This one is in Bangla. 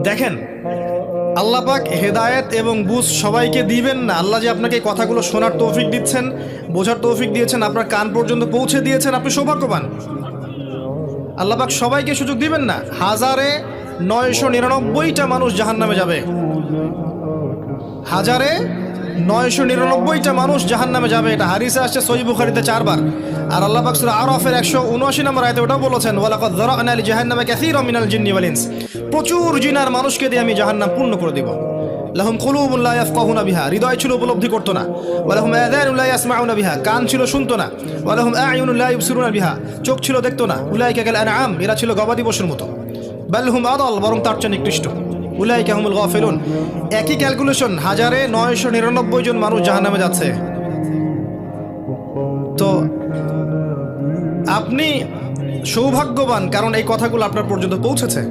দেখেন, আল্লাহ পাক হেদায়েত এবং বুঝ সবাইকে দিবেন না। আল্লাহ যে আপনাকে এই কথাগুলো শোনার তৌফিক দিচ্ছেন, বোঝার তৌফিক দিয়েছেন, আপনার কান পর্যন্ত পৌঁছে দিয়েছেন, আপনি সৌভাগ্যবান। আল্লাহ পাক সবাইকে সুযোগ দিবেন না। 1999টা মানুষ জাহান্নামে যাবে, 1999টা মানুষ জাহান্নামে যাবে। এটা হাদিসে আসছে সহিহ বুখারীতে 4 বার। আর আল্লাহ পাক সূরা আরাফের 179 নম্বর আয়াতে ওটাও বলেছেন, ওয়ালাকাদ যারা'না লিজাহান্নামা কাসীরাম মিনাল জিন্নি ওয়াল ইনস। প্রচুর জিন আর মানুষকে দিয়ে আমি জাহান্নাম পূর্ণ করে দেব। লাহুম কুলুবুন লা ইয়াফকাহুনা বিহা, হৃদয় ছিল উপলব্ধি করতো না। ওয়ালাহুম আযানুন লা ইয়াসমাউনা বিহা, কান ছিল শুনতো না। ওয়ালাহুম আ'য়ুনুন লা ইবসিরুনা বিহা, চোখ ছিল দেখতো না। উলাইকা কাল আনআম, এরা ছিল গবাদি পশুর মতো। বাল হুম আদাল, বরং তার চেয়ে নিকৃষ্ট। উলাইকা হুমুল গাফিলুন। একই ক্যালকুলেশন, 1999 জন মানুষ জাহান্নামে যাচ্ছে। তো আপনি সৌভাগ্যবান, কারণ এই কথাগুলো আপনার পর্যন্ত পৌঁছেছে।